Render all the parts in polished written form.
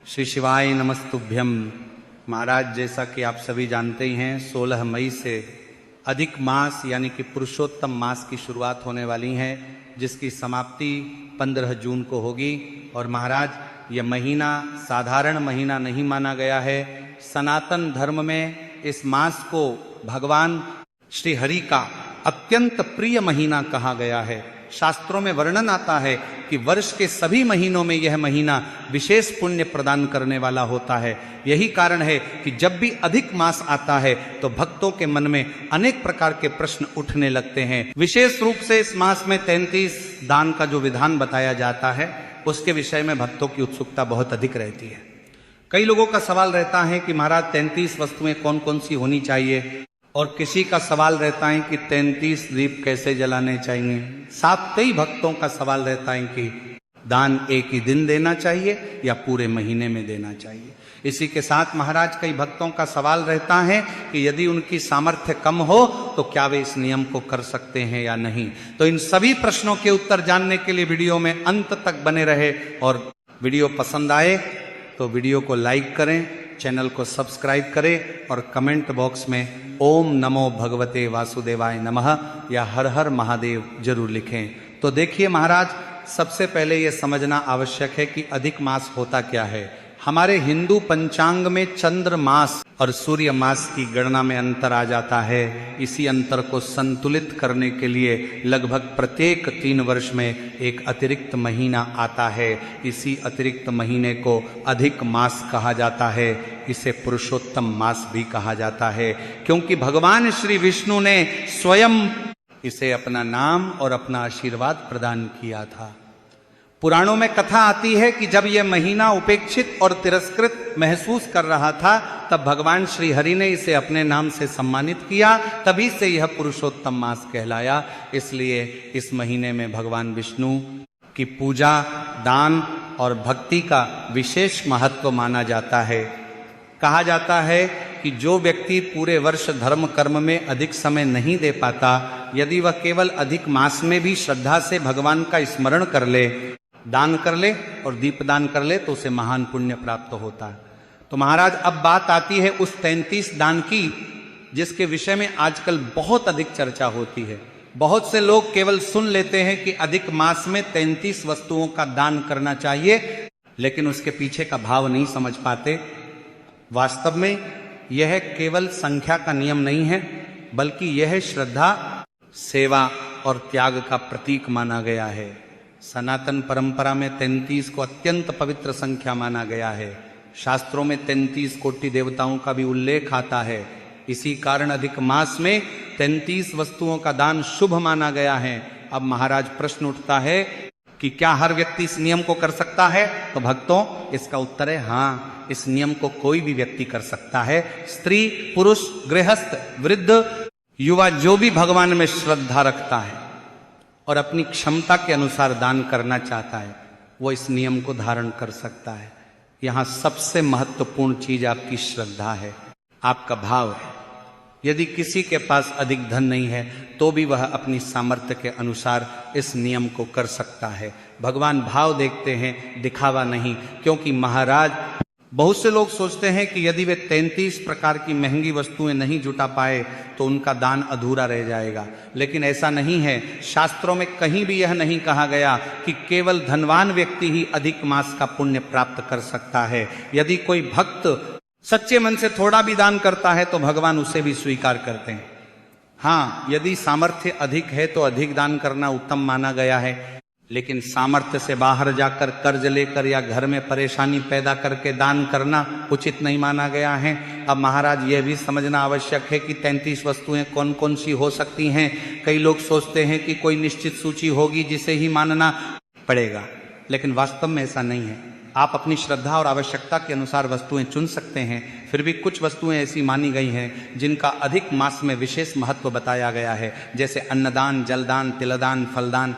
श्री शिवाय नमस्तुभ्यम। महाराज, जैसा कि आप सभी जानते ही हैं, 16 मई से अधिक मास यानी कि पुरुषोत्तम मास की शुरुआत होने वाली है, जिसकी समाप्ति 15 जून को होगी। और महाराज, यह महीना साधारण महीना नहीं माना गया है। सनातन धर्म में इस मास को भगवान श्री हरि का अत्यंत प्रिय महीना कहा गया है। शास्त्रों में वर्णन आता है कि वर्ष के सभी महीनों में यह महीना विशेष पुण्य प्रदान करने वाला होता है। यही कारण है कि जब भी अधिक मास आता है तो भक्तों के मन में अनेक प्रकार के प्रश्न उठने लगते हैं। विशेष रूप से इस मास में 33 दान का जो विधान बताया जाता है, उसके विषय में भक्तों की उत्सुकता बहुत अधिक रहती है। कई लोगों का सवाल रहता है कि महाराज 33 वस्तुएं कौन कौन सी होनी चाहिए, और किसी का सवाल रहता है कि 33 दीप कैसे जलाने चाहिए। साथ कई भक्तों का सवाल रहता है कि दान एक ही दिन देना चाहिए या पूरे महीने में देना चाहिए। इसी के साथ महाराज, कई भक्तों का सवाल रहता है कि यदि उनकी सामर्थ्य कम हो तो क्या वे इस नियम को कर सकते हैं या नहीं। तो इन सभी प्रश्नों के उत्तर जानने के लिए वीडियो में अंत तक बने रहे, और वीडियो पसंद आए तो वीडियो को लाइक करें, चैनल को सब्सक्राइब करें और कमेंट बॉक्स में ओम नमो भगवते वासुदेवाय नमः या हर हर महादेव जरूर लिखें। तो देखिए महाराज, सबसे पहले यह समझना आवश्यक है कि अधिक मास होता क्या है। हमारे हिंदू पंचांग में चंद्र मास और सूर्य मास की गणना में अंतर आ जाता है। इसी अंतर को संतुलित करने के लिए लगभग प्रत्येक 3 वर्ष में एक अतिरिक्त महीना आता है। इसी अतिरिक्त महीने को अधिक मास कहा जाता है। इसे पुरुषोत्तम मास भी कहा जाता है, क्योंकि भगवान श्री विष्णु ने स्वयं इसे अपना नाम और अपना आशीर्वाद प्रदान किया था। पुराणों में कथा आती है कि जब यह महीना उपेक्षित और तिरस्कृत महसूस कर रहा था, तब भगवान श्री हरि ने इसे अपने नाम से सम्मानित किया। तभी से यह पुरुषोत्तम मास कहलाया। इसलिए इस महीने में भगवान विष्णु की पूजा, दान और भक्ति का विशेष महत्व माना जाता है। कहा जाता है कि जो व्यक्ति पूरे वर्ष धर्म कर्म में अधिक समय नहीं दे पाता, यदि वह केवल अधिक मास में भी श्रद्धा से भगवान का स्मरण कर ले, दान कर ले और दीपदान कर ले, तो उसे महान पुण्य प्राप्त होता है। तो महाराज, अब बात आती है उस 33 दान की, जिसके विषय में आजकल बहुत अधिक चर्चा होती है। बहुत से लोग केवल सुन लेते हैं कि अधिक मास में 33 वस्तुओं का दान करना चाहिए, लेकिन उसके पीछे का भाव नहीं समझ पाते। वास्तव में यह केवल संख्या का नियम नहीं है, बल्कि यह श्रद्धा, सेवा और त्याग का प्रतीक माना गया है। सनातन परंपरा में 33 को अत्यंत पवित्र संख्या माना गया है। शास्त्रों में 33 कोटि देवताओं का भी उल्लेख आता है। इसी कारण अधिक मास में 33 वस्तुओं का दान शुभ माना गया है। अब महाराज, प्रश्न उठता है कि क्या हर व्यक्ति इस नियम को कर सकता है? तो भक्तों, इसका उत्तर है हाँ, इस नियम को कोई भी व्यक्ति कर सकता है। स्त्री, पुरुष, गृहस्थ, वृद्ध, युवा, जो भी भगवान में श्रद्धा रखता है और अपनी क्षमता के अनुसार दान करना चाहता है, वो इस नियम को धारण कर सकता है। यहां सबसे महत्वपूर्ण चीज आपकी श्रद्धा है, आपका भाव है। यदि किसी के पास अधिक धन नहीं है तो भी वह अपनी सामर्थ्य के अनुसार इस नियम को कर सकता है। भगवान भाव देखते हैं, दिखावा नहीं। क्योंकि महाराज, बहुत से लोग सोचते हैं कि यदि वे 33 प्रकार की महंगी वस्तुएं नहीं जुटा पाए तो उनका दान अधूरा रह जाएगा, लेकिन ऐसा नहीं है। शास्त्रों में कहीं भी यह नहीं कहा गया कि केवल धनवान व्यक्ति ही अधिक मास का पुण्य प्राप्त कर सकता है। यदि कोई भक्त सच्चे मन से थोड़ा भी दान करता है तो भगवान उसे भी स्वीकार करते हैं। हाँ, यदि सामर्थ्य अधिक है तो अधिक दान करना उत्तम माना गया है, लेकिन सामर्थ्य से बाहर जाकर कर्ज लेकर या घर में परेशानी पैदा करके दान करना उचित नहीं माना गया है। अब महाराज, यह भी समझना आवश्यक है कि 33 वस्तुएं कौन कौन सी हो सकती हैं। कई लोग सोचते हैं कि कोई निश्चित सूची होगी जिसे ही मानना पड़ेगा, लेकिन वास्तव में ऐसा नहीं है। आप अपनी श्रद्धा और आवश्यकता के अनुसार वस्तुएं चुन सकते हैं। फिर भी कुछ वस्तुएं ऐसी मानी गई हैं जिनका अधिक मास में विशेष महत्व बताया गया है, जैसे अन्नदान, जलदान, तिलदान, फलदान,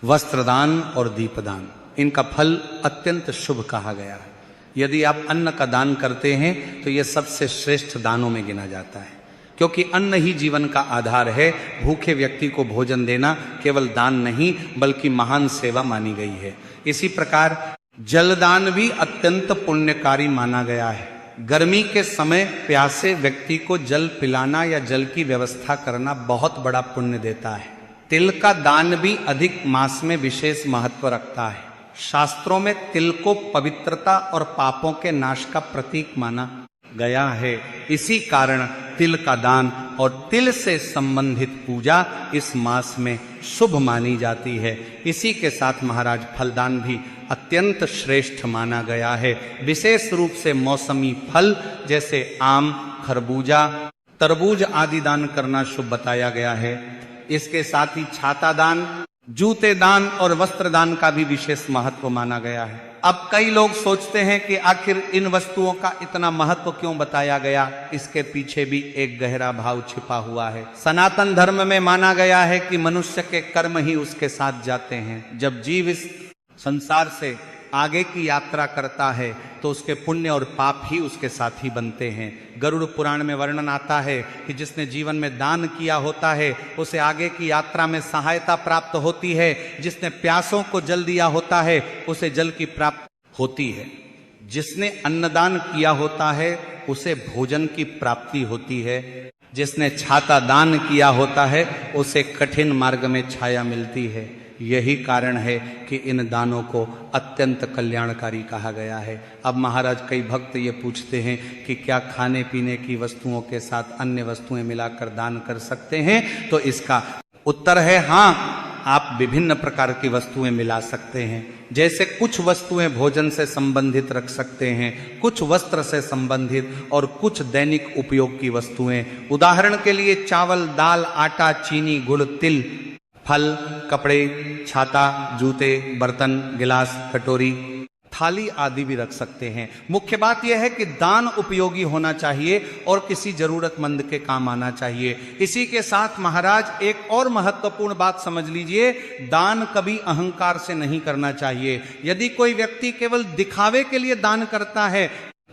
वस्त्रदान और दीपदान। इनका फल अत्यंत शुभ कहा गया है। यदि आप अन्न का दान करते हैं तो यह सबसे श्रेष्ठ दानों में गिना जाता है, क्योंकि अन्न ही जीवन का आधार है। भूखे व्यक्ति को भोजन देना केवल दान नहीं बल्कि महान सेवा मानी गई है। इसी प्रकार जलदान भी अत्यंत पुण्यकारी माना गया है। गर्मी के समय प्यासे व्यक्ति को जल पिलाना या जल की व्यवस्था करना बहुत बड़ा पुण्य देता है। तिल का दान भी अधिक मास में विशेष महत्व रखता है। शास्त्रों में तिल को पवित्रता और पापों के नाश का प्रतीक माना गया है। इसी कारण तिल का दान और तिल से संबंधित पूजा इस मास में शुभ मानी जाती है। इसी के साथ महाराज फलदान भी अत्यंत श्रेष्ठ माना गया है। विशेष रूप से मौसमी फल जैसे आम, खरबूजा, तरबूज आदि दान करना शुभ बताया गया है। इसके साथ ही छाता दान, जूते दान और वस्त्र दान का भी विशेष महत्व माना गया है। अब कई लोग सोचते हैं कि आखिर इन वस्तुओं का इतना महत्व क्यों बताया गया। इसके पीछे भी एक गहरा भाव छिपा हुआ है। सनातन धर्म में माना गया है कि मनुष्य के कर्म ही उसके साथ जाते हैं। जब जीव इस संसार से आगे की यात्रा करता है तो उसके पुण्य और पाप ही उसके साथ ही बनते हैं। गरुड़ पुराण में वर्णन आता है कि जिसने जीवन में दान किया होता है उसे आगे की यात्रा में सहायता प्राप्त होती है। जिसने प्यासों को जल दिया होता है उसे जल की प्राप्ति होती है। जिसने अन्नदान किया होता है उसे भोजन की प्राप्ति होती है। जिसने छाता दान किया होता है उसे कठिन मार्ग में छाया मिलती है। यही कारण है कि इन दानों को अत्यंत कल्याणकारी कहा गया है। अब महाराज कई भक्त ये पूछते हैं कि क्या खाने पीने की वस्तुओं के साथ अन्य वस्तुएं मिलाकर दान कर सकते हैं? तो इसका उत्तर है हाँ, आप विभिन्न प्रकार की वस्तुएं मिला सकते हैं। जैसे कुछ वस्तुएं भोजन से संबंधित रख सकते हैं, कुछ वस्त्र से संबंधित और कुछ दैनिक उपयोग की वस्तुएं। उदाहरण के लिए चावल, दाल, आटा, चीनी, गुड़, तिल, फल, कपड़े, छाता, जूते, बर्तन, गिलास, कटोरी, थाली आदि भी रख सकते हैं। मुख्य बात यह है कि दान उपयोगी होना चाहिए और किसी जरूरतमंद के काम आना चाहिए। इसी के साथ महाराज एक और महत्वपूर्ण बात समझ लीजिए, दान कभी अहंकार से नहीं करना चाहिए। यदि कोई व्यक्ति केवल दिखावे के लिए दान करता है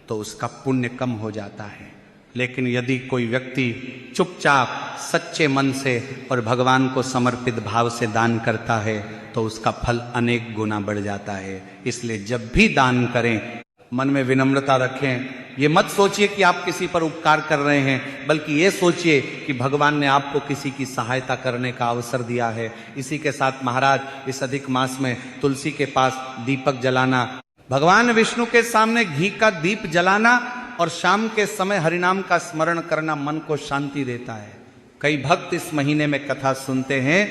तो उसका पुण्य कम हो जाता है। लेकिन यदि कोई व्यक्ति चुपचाप सच्चे मन से और भगवान को समर्पित भाव से दान करता है तो उसका फल अनेक गुना बढ़ जाता है। इसलिए जब भी दान करें मन में विनम्रता रखें। ये मत सोचिए कि आप किसी पर उपकार कर रहे हैं, बल्कि ये सोचिए कि भगवान ने आपको किसी की सहायता करने का अवसर दिया है। इसी के साथ महाराज इस अधिक मास में तुलसी के पास दीपक जलाना, भगवान विष्णु के सामने घी का दीप जलाना और शाम के समय हरिनाम का स्मरण करना मन को शांति देता है। कई भक्त इस महीने में कथा सुनते हैं,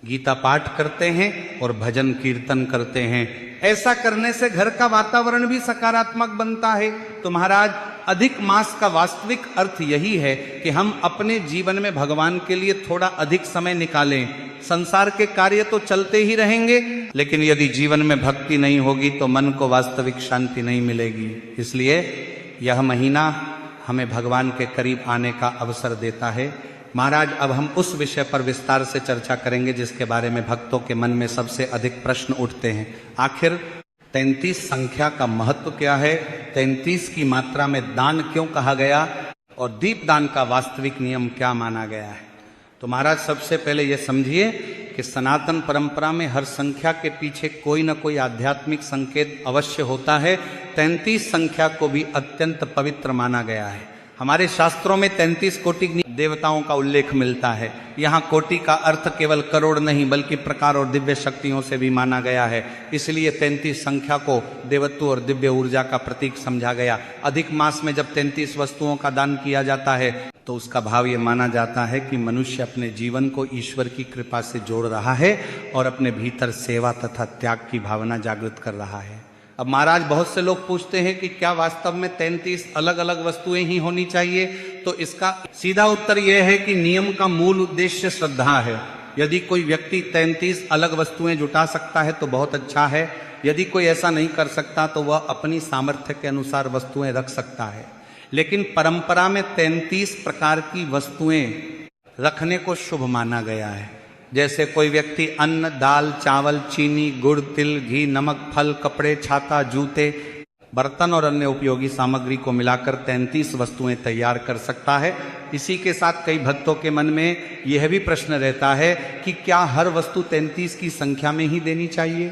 गीता पाठ करते हैं और भजन कीर्तन करते हैं। ऐसा करने से घर का वातावरण भी सकारात्मक बनता है। तो महाराज अधिक मास का वास्तविक अर्थ यही है कि हम अपने जीवन में भगवान के लिए थोड़ा अधिक समय निकालें। संसार के कार्य तो चलते ही रहेंगे, लेकिन यदि जीवन में भक्ति नहीं होगी तो मन को वास्तविक शांति नहीं मिलेगी। इसलिए यह महीना हमें भगवान के करीब आने का अवसर देता है। महाराज अब हम उस विषय पर विस्तार से चर्चा करेंगे जिसके बारे में भक्तों के मन में सबसे अधिक प्रश्न उठते हैं। आखिर 33 संख्या का महत्व क्या है, 33 की मात्रा में दान क्यों कहा गया और दीपदान का वास्तविक नियम क्या माना गया है? तो महाराज सबसे पहले यह समझिए कि सनातन परंपरा में हर संख्या के पीछे कोई न कोई आध्यात्मिक संकेत अवश्य होता है। 33 संख्या को भी अत्यंत पवित्र माना गया है। हमारे शास्त्रों में 33 कोटि देवताओं का उल्लेख मिलता है। यहाँ कोटि का अर्थ केवल करोड़ नहीं बल्कि प्रकार और दिव्य शक्तियों से भी माना गया है। इसलिए 33 संख्या को देवत्व और दिव्य ऊर्जा का प्रतीक समझा गया। अधिक मास में जब 33 वस्तुओं का दान किया जाता है तो उसका भाव ये माना जाता है कि मनुष्य अपने जीवन को ईश्वर की कृपा से जोड़ रहा है और अपने भीतर सेवा तथा त्याग की भावना जागृत कर रहा है। अब महाराज बहुत से लोग पूछते हैं कि क्या वास्तव में 33 अलग अलग वस्तुएं ही होनी चाहिए? तो इसका सीधा उत्तर यह है कि नियम का मूल उद्देश्य श्रद्धा है। यदि कोई व्यक्ति 33 अलग वस्तुएं जुटा सकता है तो बहुत अच्छा है। यदि कोई ऐसा नहीं कर सकता तो वह अपनी सामर्थ्य के अनुसार वस्तुएं रख सकता है। लेकिन परंपरा में 33 प्रकार की वस्तुएं रखने को शुभ माना गया है। जैसे कोई व्यक्ति अन्न, दाल, चावल, चीनी, गुड़, तिल, घी, नमक, फल, कपड़े, छाता, जूते, बर्तन और अन्य उपयोगी सामग्री को मिलाकर 33 वस्तुएं तैयार कर सकता है। इसी के साथ कई भक्तों के मन में यह भी प्रश्न रहता है कि क्या हर वस्तु 33 की संख्या में ही देनी चाहिए?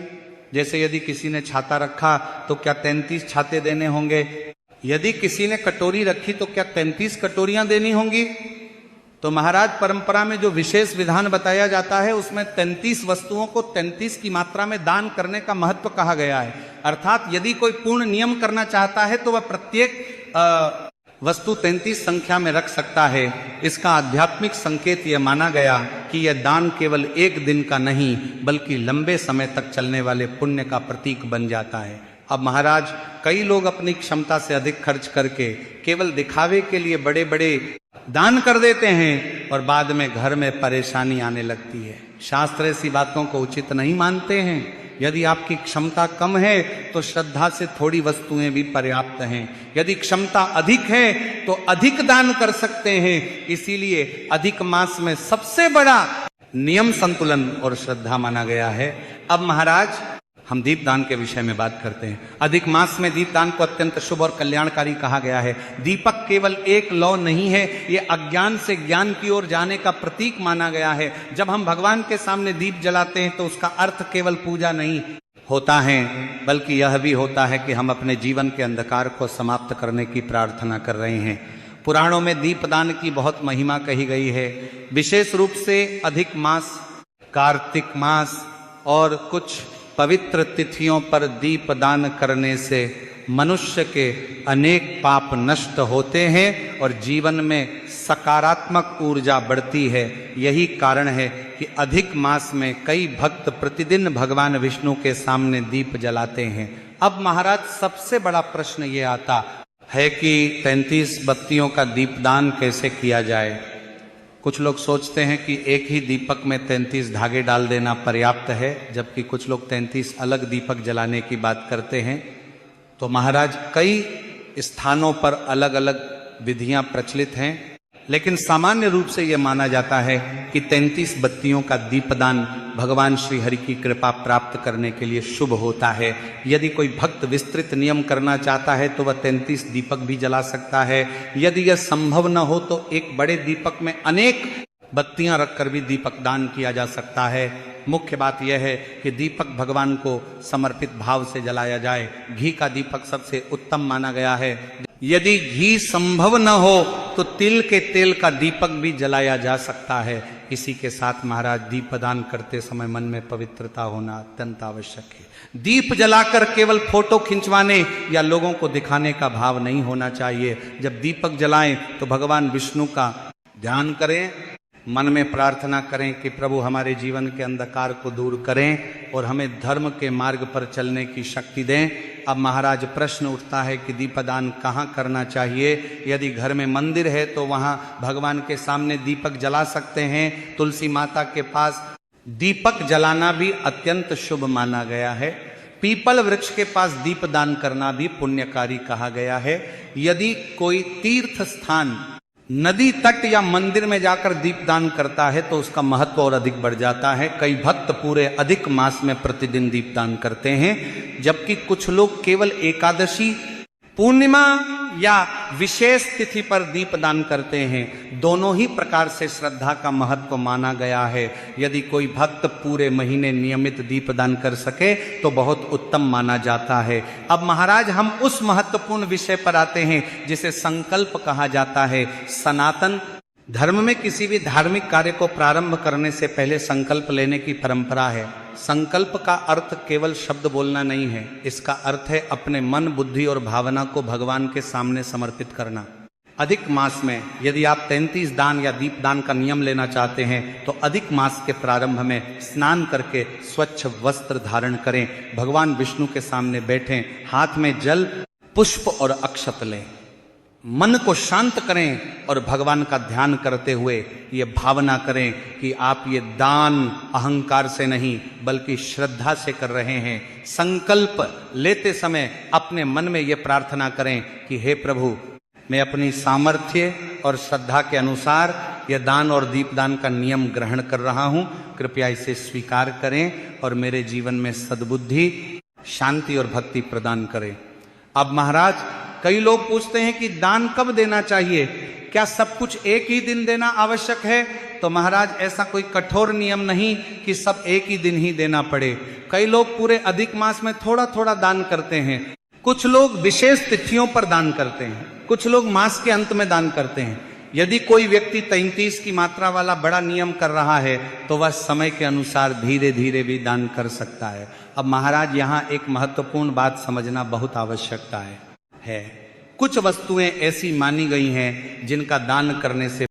जैसे यदि किसी ने छाता रखा तो क्या 33 छाते देने होंगे? यदि किसी ने कटोरी रखी तो क्या 33 कटोरियां देनी होंगी? तो महाराज परंपरा में जो विशेष विधान बताया जाता है उसमें 33 वस्तुओं को 33 की मात्रा में दान करने का महत्व कहा गया है। अर्थात यदि कोई पूर्ण नियम करना चाहता है तो वह प्रत्येक वस्तु 33 संख्या में रख सकता है। इसका आध्यात्मिक संकेत यह माना गया कि यह दान केवल एक दिन का नहीं बल्कि लंबे समय तक चलने वाले पुण्य का प्रतीक बन जाता है। अब महाराज कई लोग अपनी क्षमता से अधिक खर्च करके केवल दिखावे के लिए बड़े बड़े दान कर देते हैं और बाद में घर में परेशानी आने लगती है। शास्त्र ऐसी बातों को उचित नहीं मानते हैं। यदि आपकी क्षमता कम है तो श्रद्धा से थोड़ी वस्तुएं भी पर्याप्त हैं। यदि क्षमता अधिक है तो अधिक दान कर सकते हैं। इसीलिए अधिक मास में सबसे बड़ा नियम संतुलन और श्रद्धा माना गया है। अब महाराज हम दीपदान के विषय में बात करते हैं। अधिक मास में दीपदान को अत्यंत शुभ और कल्याणकारी कहा गया है। दीपक केवल एक लौ नहीं है, ये अज्ञान से ज्ञान की ओर जाने का प्रतीक माना गया है। जब हम भगवान के सामने दीप जलाते हैं तो उसका अर्थ केवल पूजा नहीं होता है बल्कि यह भी होता है कि हम अपने जीवन के अंधकार को समाप्त करने की प्रार्थना कर रहे हैं। पुराणों में दीपदान की बहुत महिमा कही गई है। विशेष रूप से अधिक मास, कार्तिक मास और कुछ पवित्र तिथियों पर दीप दान करने से मनुष्य के अनेक पाप नष्ट होते हैं और जीवन में सकारात्मक ऊर्जा बढ़ती है। यही कारण है कि अधिक मास में कई भक्त प्रतिदिन भगवान विष्णु के सामने दीप जलाते हैं। अब महाराज सबसे बड़ा प्रश्न ये आता है कि 33 बत्तियों का दीपदान कैसे किया जाए। कुछ लोग सोचते हैं कि एक ही दीपक में 33 धागे डाल देना पर्याप्त है, जबकि कुछ लोग 33 अलग दीपक जलाने की बात करते हैं। तो महाराज कई स्थानों पर अलग अलग विधियां प्रचलित हैं, लेकिन सामान्य रूप से यह माना जाता है कि 33 बत्तियों का दीपदान भगवान श्री हरि की कृपा प्राप्त करने के लिए शुभ होता है। यदि कोई भक्त विस्तृत नियम करना चाहता है तो वह 33 दीपक भी जला सकता है। यदि यह संभव न हो तो एक बड़े दीपक में अनेक बत्तियां रखकर भी दीपक दान किया जा सकता है। मुख्य बात यह है कि दीपक भगवान को समर्पित भाव से जलाया जाए। घी का दीपक सबसे उत्तम माना गया है। यदि घी संभव न हो तो तिल के तेल का दीपक भी जलाया जा सकता है। इसी के साथ महाराज दीपदान करते समय मन में पवित्रता होना अत्यंत आवश्यक है। दीप जलाकर केवल फोटो खिंचवाने या लोगों को दिखाने का भाव नहीं होना चाहिए। जब दीपक जलाएं तो भगवान विष्णु का ध्यान करें, मन में प्रार्थना करें कि प्रभु हमारे जीवन के अंधकार को दूर करें और हमें धर्म के मार्ग पर चलने की शक्ति दें। अब महाराज प्रश्न उठता है कि दीपदान कहाँ करना चाहिए। यदि घर में मंदिर है तो वहाँ भगवान के सामने दीपक जला सकते हैं। तुलसी माता के पास दीपक जलाना भी अत्यंत शुभ माना गया है। पीपल वृक्ष के पास दीपदान करना भी पुण्यकारी कहा गया है। यदि कोई तीर्थ स्थान, नदी तट या मंदिर में जाकर दीपदान करता है तो उसका महत्व और अधिक बढ़ जाता है। कई भक्त पूरे अधिक मास में प्रतिदिन दीपदान करते हैं, जबकि कुछ लोग केवल एकादशी, पूर्णिमा या विशेष तिथि पर दीपदान करते हैं। दोनों ही प्रकार से श्रद्धा का महत्व माना गया है। यदि कोई भक्त पूरे महीने नियमित दीपदान कर सके तो बहुत उत्तम माना जाता है। अब महाराज हम उस महत्वपूर्ण विषय पर आते हैं जिसे संकल्प कहा जाता है। सनातन धर्म में किसी भी धार्मिक कार्य को प्रारंभ करने से पहले संकल्प लेने की परंपरा है। संकल्प का अर्थ केवल शब्द बोलना नहीं है, इसका अर्थ है अपने मन, बुद्धि और भावना को भगवान के सामने समर्पित करना। अधिक मास में यदि आप 33 दान या दीपदान का नियम लेना चाहते हैं तो अधिक मास के प्रारंभ में स्नान करके स्वच्छ वस्त्र धारण करें, भगवान विष्णु के सामने बैठें, हाथ में जल, पुष्प और अक्षत लें, मन को शांत करें और भगवान का ध्यान करते हुए ये भावना करें कि आप ये दान अहंकार से नहीं बल्कि श्रद्धा से कर रहे हैं। संकल्प लेते समय अपने मन में ये प्रार्थना करें कि हे प्रभु, मैं अपनी सामर्थ्य और श्रद्धा के अनुसार यह दान और दीपदान का नियम ग्रहण कर रहा हूँ। कृपया इसे स्वीकार करें और मेरे जीवन में सद्बुद्धि, शांति और भक्ति प्रदान करें। अब महाराज कई लोग पूछते हैं कि दान कब देना चाहिए, क्या सब कुछ एक ही दिन देना आवश्यक है? तो तो महाराज ऐसा कोई कठोर नियम नहीं कि सब एक ही दिन ही देना पड़े। कई लोग पूरे अधिक मास में थोड़ा थोड़ा दान करते हैं, कुछ लोग विशेष तिथियों पर दान करते हैं, कुछ लोग मास के अंत में दान करते हैं। यदि कोई व्यक्ति 33 की मात्रा वाला बड़ा नियम कर रहा है तो वह समय के अनुसार धीरे धीरे भी दान कर सकता है। अब महाराज यहाँ एक महत्वपूर्ण बात समझना बहुत आवश्यकता है। कुछ वस्तुएं ऐसी मानी गई हैं जिनका दान करने से